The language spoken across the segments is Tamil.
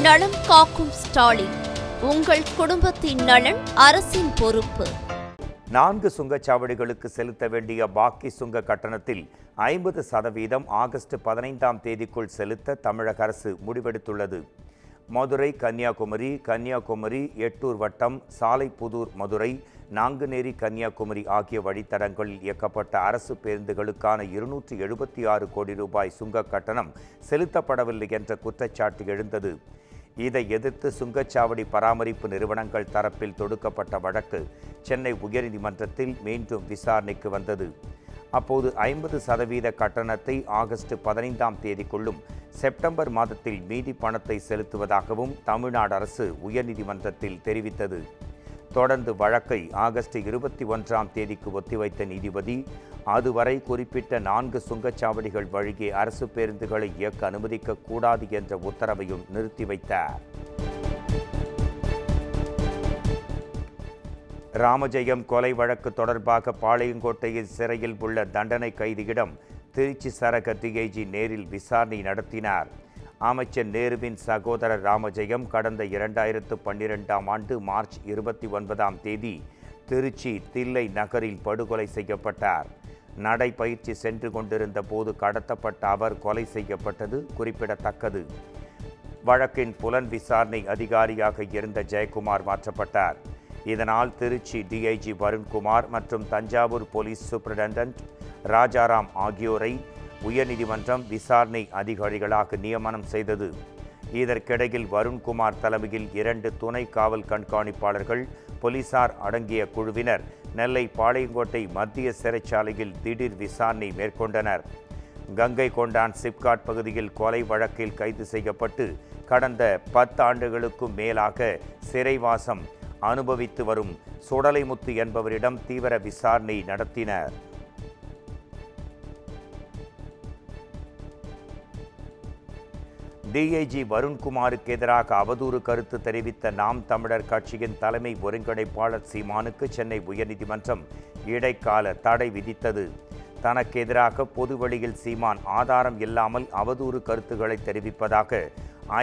நலம் காக்கும் ஸ்டாலின். உங்கள் குடும்பத்தின் நலன் அரசின் பொறுப்பு. 4 சுங்கச்சாவடிகளுக்கு செலுத்த வேண்டிய பாக்கி சுங்க கட்டணத்தில் 50% ஆகஸ்ட் 15ஆம் தேதிக்குள் செலுத்த தமிழக அரசு முடிவெடுத்துள்ளது. மதுரை கன்னியாகுமரி எட்டூர் வட்டம் சாலைப்புதூர் மதுரை நாங்குநேரி கன்னியாகுமரி ஆகிய வழித்தடங்களில் இயக்கப்பட்ட அரசு பேருந்துகளுக்கான 276 கோடி ரூபாய் சுங்க கட்டணம் செலுத்தப்படவில்லை என்ற குற்றச்சாட்டு எழுந்தது. இதை எதிர்த்து சுங்கச்சாவடி பராமரிப்பு நிறுவனங்கள் தரப்பில் தொடுக்கப்பட்ட வழக்கு சென்னை உயர்நீதிமன்றத்தில் மீண்டும் விசாரணைக்கு வந்தது. அப்போது 50% கட்டணத்தை ஆகஸ்ட் 15ஆம் தேதிக்குள்ளும் செப்டம்பர் மாதத்தில் மீதி பணத்தை செலுத்துவதாகவும் தமிழ்நாடு அரசு உயர்நீதிமன்றத்தில் தெரிவித்தது. தொடர்ந்து வழக்கை ஆகஸ்ட் 21ஆம் தேதிக்கு ஒத்திவைத்த நீதிபதி அதுவரை குறிப்பிட்ட 4 சுங்கச்சாவடிகள் வழியே அரசு பேருந்துகளை இயக்க அனுமதிக்க கூடாது என்ற உத்தரவையும் நிறுத்தி வைத்தார். ராமஜெயம் கொலை வழக்கு தொடர்பாக பாளையங்கோட்டையில் சிறையில் உள்ள தண்டனை கைதியிடம் திருச்சி சரக டிஐஜி நேரில் விசாரணை நடத்தினார். அமைச்சர் நேருவின் சகோதரர் ராமஜெயம் கடந்த 2012ஆம் ஆண்டு மார்ச் 29ஆம் தேதி திருச்சி தில்லை நகரில் படுகொலை செய்யப்பட்டார். நடைபயிற்சி சென்று கொண்டிருந்த போது கடத்தப்பட்ட அவர் கொலை செய்யப்பட்டது குறிப்பிடத்தக்கது. வழக்கின் புலன் விசாரணை அதிகாரியாக இருந்த ஜெயக்குமார் மாற்றப்பட்டார். இதனால் திருச்சி டிஐஜி வருண்குமார் மற்றும் தஞ்சாவூர் போலீஸ் சூப்பரிண்டென்டென்ட் ராஜாராம் ஆகியோரை உயர்நீதிமன்றம் விசாரணை அதிகாரிகளாக நியமனம் செய்தது. இதற்கிடையில் வருண்குமார் தலைமையில் 2 துணை காவல் கண்காணிப்பாளர்கள் போலீசார் அடங்கிய குழுவினர் நெல்லை பாளையங்கோட்டை மத்திய சிறைச்சாலையில் திடீர் விசாரணை மேற்கொண்டனர். கங்கை கொண்டான் சிப்காட் பகுதியில் கொலை வழக்கில் கைது செய்யப்பட்டு கடந்த 10 ஆண்டுகளுக்கும் மேலாக சிறைவாசம் அனுபவித்து வரும் சுடலைமுத்து என்பவரிடம் தீவிர விசாரணை நடத்தினர். டிஐஜி வருண்குமாருக்கு எதிராக அவதூறு கருத்து தெரிவித்த நாம் தமிழர் கட்சியின் தலைமை ஒருங்கிணைப்பாளர் சீமானுக்கு சென்னை உயர்நீதிமன்றம் இடைக்கால தடை விதித்தது. தனக்கு எதிராக பொதுவெளியில் சீமான் ஆதாரம் இல்லாமல் அவதூறு கருத்துக்களை தெரிவிப்பதாக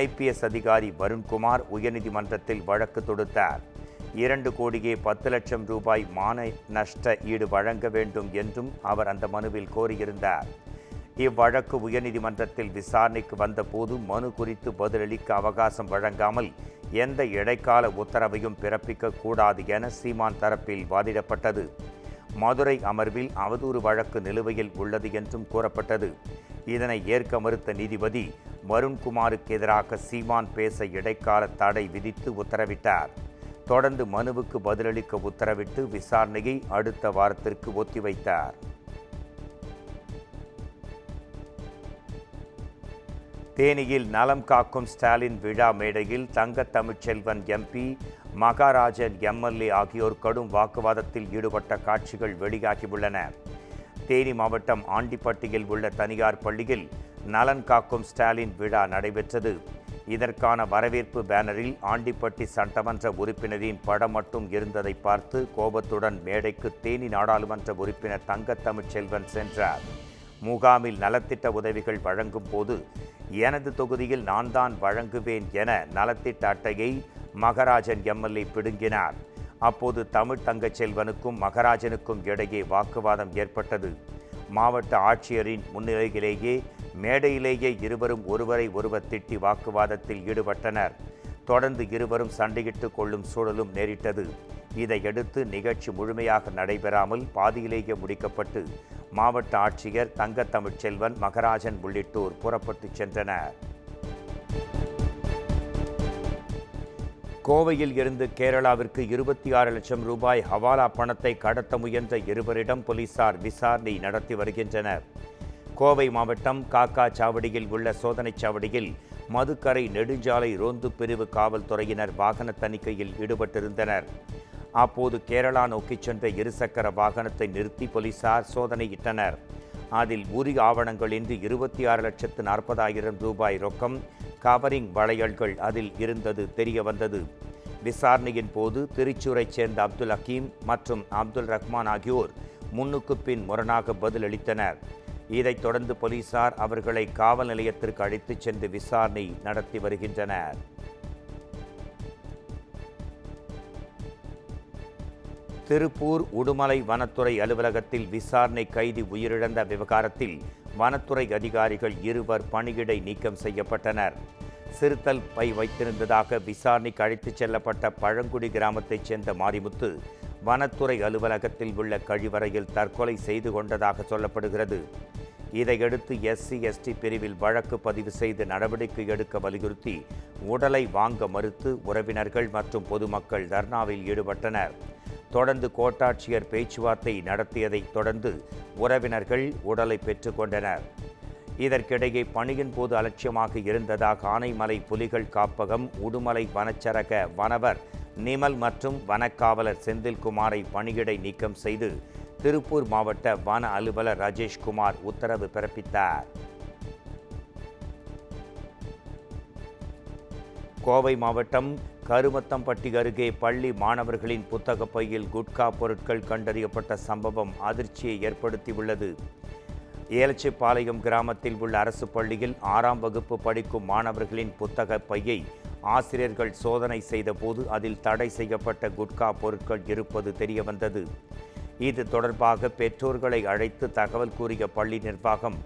ஐபிஎஸ் அதிகாரி வருண்குமார் உயர்நீதிமன்றத்தில் வழக்கு தொடுத்தார். 2 கோடியே 10 லட்சம் ரூபாய் மான நஷ்ட ஈடு வழங்க வேண்டும் என்றும் அவர் அந்த மனுவில் கோரியிருந்தார். இவ்வழக்கு உயர்நீதிமன்றத்தில் விசாரணைக்கு வந்தபோது மனு குறித்து பதிலளிக்க அவகாசம் வழங்காமல் எந்த இடைக்கால உத்தரவையும் பிறப்பிக்க கூடாது என சீமான் தரப்பில் வாதிடப்பட்டது. மதுரை அமர்வில் அவதூறு வழக்கு நிலுவையில் உள்ளது என்றும் கூறப்பட்டது. இதனை ஏற்க மறுத்த நீதிபதி வருண்குமாருக்கு எதிராக சீமான் பேச இடைக்கால தடை விதித்து உத்தரவிட்டார். தொடர்ந்து மனுவுக்கு பதிலளிக்க உத்தரவிட்டு விசாரணையை அடுத்த வாரத்திற்கு ஒத்திவைத்தார். தேனியில் நலம் காக்கும் ஸ்டாலின் விழா மேடையில் தங்க தமிழ்ச்செல்வன் எம்பி மகாராஜன் எம்எல்ஏ ஆகியோர் கடும் வாக்குவாதத்தில் ஈடுபட்ட காட்சிகள் வெளியாகியுள்ளன. தேனி மாவட்டம் ஆண்டிப்பட்டியில் உள்ள தனியார் பள்ளியில் நலன் காக்கும் ஸ்டாலின் விழா நடைபெற்றது. இதற்கான வரவேற்பு பேனரில் ஆண்டிப்பட்டி சட்டமன்ற உறுப்பினரின் படம் மட்டும் இருந்ததை பார்த்து கோபத்துடன் மேடைக்கு தேனி நாடாளுமன்ற உறுப்பினர் தங்க தமிழ்ச்செல்வன் சென்றார். முகாமில் நலத்திட்ட உதவிகள் வழங்கும் போது எனது தொகுதியில் நான் தான் வழங்குவேன் என நலத்திட்ட அட்டையை மகராஜன் எம்எல்ஏ பிடுங்கினார். அப்போது தமிழ் தங்கச்செல்வனுக்கும் மகராஜனுக்கும் இடையே வாக்குவாதம் ஏற்பட்டது. மாவட்ட ஆட்சியரின் முன்னிலையிலேயே மேடையிலேயே இருவரும் ஒருவரை ஒருவர் திட்டி வாக்குவாதத்தில் ஈடுபட்டனர். தொடர்ந்து இருவரும் சண்டையிட்டுக் கொள்ளும் சூழலும் நேரிட்டது. இதையடுத்து நிகழ்ச்சி முழுமையாக நடைபெறாமல் பாதியிலேயே முடிக்கப்பட்டு மாவட்ட ஆட்சியர் தங்க தமிழ்ச்செல்வன் மகராஜன் உள்ளிட்டோர் புறப்பட்டு சென்றனர். கோவையில் இருந்து கேரளாவிற்கு 26 லட்சம் ரூபாய் ஹவாலா பணத்தை கடத்த முயன்ற இருவரிடம் போலீசார் விசாரணை நடத்தி வருகின்றனர். கோவை மாவட்டம் காக்காச்சாவடியில் உள்ள சோதனைச் சாவடியில் மதுக்கரை நெடுஞ்சாலை ரோந்து பிரிவு காவல்துறையினர் வாகன தணிக்கையில் ஈடுபட்டிருந்தனர். அப்போது கேரளா நோக்கிச் சென்ற இருசக்கர வாகனத்தை நிறுத்தி போலீசார் சோதனையிட்டனர். அதில் உரிய ஆவணங்களின்றி 26,40,000 ரூபாய் ரொக்கம், கவரிங் வளையல்கள் அதில் இருந்தது தெரிய வந்தது. விசாரணையின் போது திருச்சூரைச் சேர்ந்த அப்துல் ஹக்கீம் மற்றும் அப்துல் ரஹ்மான் ஆகியோர் முன்னுக்கு பின் முரணாக பதிலளித்தனர். இதைத் தொடர்ந்து போலீசார் அவர்களை காவல் நிலையத்திற்கு அழைத்துச் சென்று விசாரணை நடத்தி வருகின்றனர். திருப்பூர் உடுமலை வனத்துறை அலுவலகத்தில் விசாரணை கைதி உயிரிழந்த விவகாரத்தில் வனத்துறை அதிகாரிகள் 2 பணியிடை நீக்கம் செய்யப்பட்டனர். சிறுத்தல் பை வைத்திருந்ததாக விசாரணைக்கு அழைத்துச் செல்லப்பட்ட பழங்குடி கிராமத்தைச் சேர்ந்த மாரிமுத்து வனத்துறை அலுவலகத்தில் உள்ள கழிவறையில் தற்கொலை செய்து கொண்டதாக சொல்லப்படுகிறது. இதையடுத்து SC/ST பிரிவில் வழக்கு பதிவு செய்து நடவடிக்கை எடுக்க வலியுறுத்தி உடலை வாங்க மறுத்து உறவினர்கள் மற்றும் பொதுமக்கள் தர்ணாவில் ஈடுபட்டனர். தொடர்ந்து கோட்டாட்சியர் பேச்சுவார்த்தை நடத்தியதைத் தொடர்ந்து உறவினர்கள் உடலை பெற்றுக்கொண்டனர். இதற்கிடையே பணியின் போது அலட்சியமாக இருந்ததாக ஆனைமலை புலிகள் காப்பகம், உடுமலை வனச்சரக வனவர் நிமல் மற்றும் வனக்காவலர் செந்தில்குமாரை பணியிடை நீக்கம் செய்து திருப்பூர் மாவட்ட வன அலுவலர் ராஜேஷ்குமார் உத்தரவு பிறப்பித்தார். கோவை மாவட்டம் கருமத்தம்பட்டி அருகே பள்ளி மாணவர்களின் புத்தக பையில் குட்கா பொருட்கள் கண்டறியப்பட்ட சம்பவம் அதிர்ச்சியை ஏற்படுத்தியுள்ளது. ஏலச்சிபாளையம் கிராமத்தில் உள்ள அரசு பள்ளியில் 6ஆம் வகுப்பு படிக்கும் மாணவர்களின் புத்தக பையை ஆசிரியர்கள் சோதனை செய்தபோது அதில் தடை செய்யப்பட்ட குட்கா பொருட்கள் இருப்பது தெரியவந்தது. இது தொடர்பாக பெற்றோர்களை அழைத்து தகவல் கூறிய பள்ளி நிர்வாகம்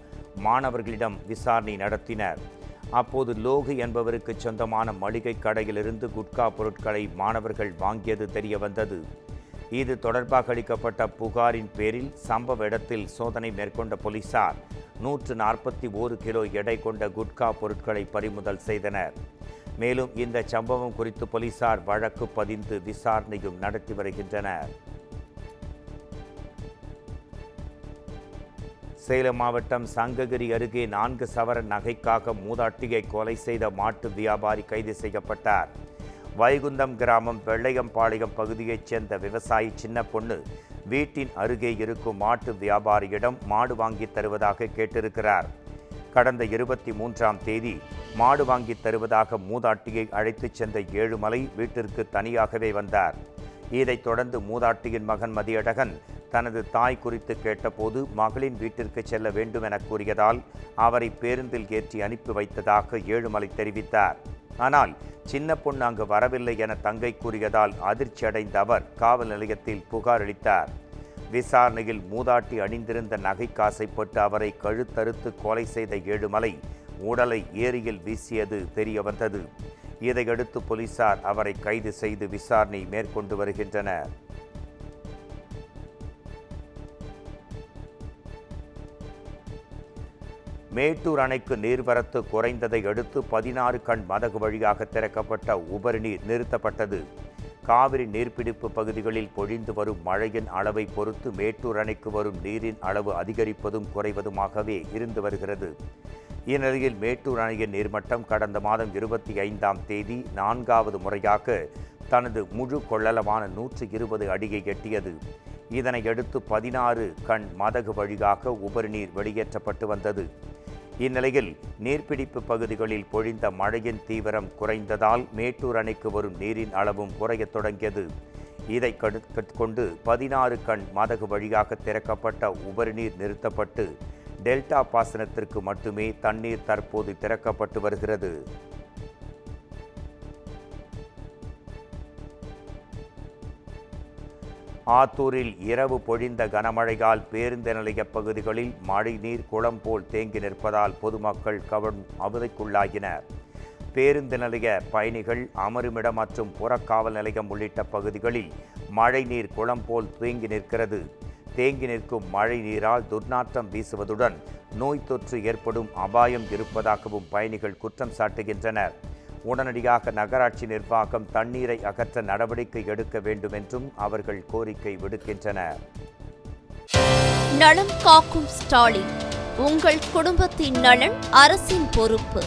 மாணவர்களிடம் விசாரணை நடத்தினர். அப்போது லோகு என்பவருக்கு சொந்தமான மளிகை கடையிலிருந்து குட்கா பொருட்களை மாணவர்கள் வாங்கியது தெரியவந்தது. இது தொடர்பாக அளிக்கப்பட்ட புகாரின் பேரில் சம்பவ இடத்தில் சோதனை மேற்கொண்ட போலீசார் 141 கிலோ எடை கொண்ட குட்கா பொருட்களை பறிமுதல் செய்தனர். மேலும் இந்த சம்பவம் குறித்து போலீசார் வழக்கு பதிந்து விசாரணையும் நடத்தி வருகின்றனர். சேலம் மாவட்டம் சங்ககிரி அருகே 4 சவரன் நகைக்காக மூதாட்டியை கொலை செய்த மாட்டு வியாபாரி கைது செய்யப்பட்டார். வைகுந்தம் கிராமம் வெள்ளையம்பாளையம் பகுதியைச் சேர்ந்த விவசாயி சின்ன பொண்ணு வீட்டின் அருகே இருக்கும் மாட்டு வியாபாரியிடம் மாடு வாங்கி தருவதாக கேட்டிருக்கிறார். கடந்த 23ஆம் தேதி மாடு வாங்கி தருவதாக மூதாட்டியை அழைத்துச் சென்ற ஏழுமலை வீட்டிற்கு தனியாகவே வந்தார். இதைத் தொடர்ந்து மூதாட்டியின் மகன் மதியழகன் தனது தாய் குறித்து கேட்டபோது மகளின் வீட்டிற்கு செல்ல வேண்டும் என கூறியதால் அவரை பேருந்தில் ஏற்றி அனுப்பி வைத்ததாக ஏழுமலை தெரிவித்தார். ஆனால் சின்ன பொண்ணு அங்கு வரவில்லை என தங்கை கூறியதால் அதிர்ச்சி அடைந்த அவர் காவல் நிலையத்தில் புகார் அளித்தார். விசாரணையில் மூதாட்டி அணிந்திருந்த நகைக்கு ஆசைப்பட்டு அவரை கழுத்தறுத்து கொலை செய்த ஏழுமலை உடலை ஏரியில் வீசியது தெரியவந்தது. இதையடுத்து போலீசார் அவரை கைது செய்து விசாரணை மேற்கொண்டு வருகின்றனர். மேட்டூர் அணைக்கு நீர்வரத்து குறைந்ததை அடுத்து 16 கண் மதகு வழியாக திறக்கப்பட்ட உபரி நீர் நிறுத்தப்பட்டது. காவிரி நீர்பிடிப்பு பகுதிகளில் பொழிந்து வரும் மழையின் அளவை பொறுத்து மேட்டூர் அணைக்கு வரும் நீரின் அளவு அதிகரிப்பதும் குறைவதுமாகவே இருந்து வருகிறது. இந்நிலையில் மேட்டூர் அணையின் நீர்மட்டம் கடந்த மாதம் 25ஆம் தேதி 4வது முறையாக தனது முழு கொள்ளளவான 120 அடியை எட்டியது. இதனையடுத்து 16 கண் மதகு வழியாக உபரி நீர் வெளியேற்றப்பட்டு வந்தது. இந்நிலையில் நீர்பிடிப்பு பகுதிகளில் பொழிந்த மழையின் தீவிரம் குறைந்ததால் மேட்டூர் அணைக்கு வரும் நீரின் அளவும் குறையத் தொடங்கியது. இதை கொண்டு 16 கண் மதகு வழியாக திறக்கப்பட்ட உபரி நீர் நிறுத்தப்பட்டு டெல்டா பாசனத்திற்கு மட்டுமே தண்ணீர் தற்போது திறக்கப்பட்டு வருகிறது. ஆத்தூரில் இரவு பொழிந்த கனமழையால் பேருந்து நிலைய பகுதிகளில் மழைநீர் குளம் போல் தேங்கி நிற்பதால் பொதுமக்கள் அவதிக்குள்ளாகினர். பேருந்து நிலைய பயணிகள் அமருமிடம் மற்றும் புறக்காவல் நிலையம் உள்ளிட்ட பகுதிகளில் மழைநீர் குளம் போல் தேங்கி நிற்கிறது. தேங்கி நிற்கும் மழை நீரால் துர்நாற்றம் வீசுவதுடன் நோய் தொற்று ஏற்படும் அபாயம் இருப்பதாகவும் பயணிகள் குற்றம் சாட்டுகின்றனர். உடனடியாக நகராட்சி நிர்வாகம் தண்ணீரை அகற்ற நடவடிக்கை எடுக்க வேண்டும் என்றும் அவர்கள் கோரிக்கை விடுக்கின்றனர். நலம் காக்கும் ஸ்டாலின், உங்கள் குடும்பத்தின் நலன் அரசின் பொறுப்பு.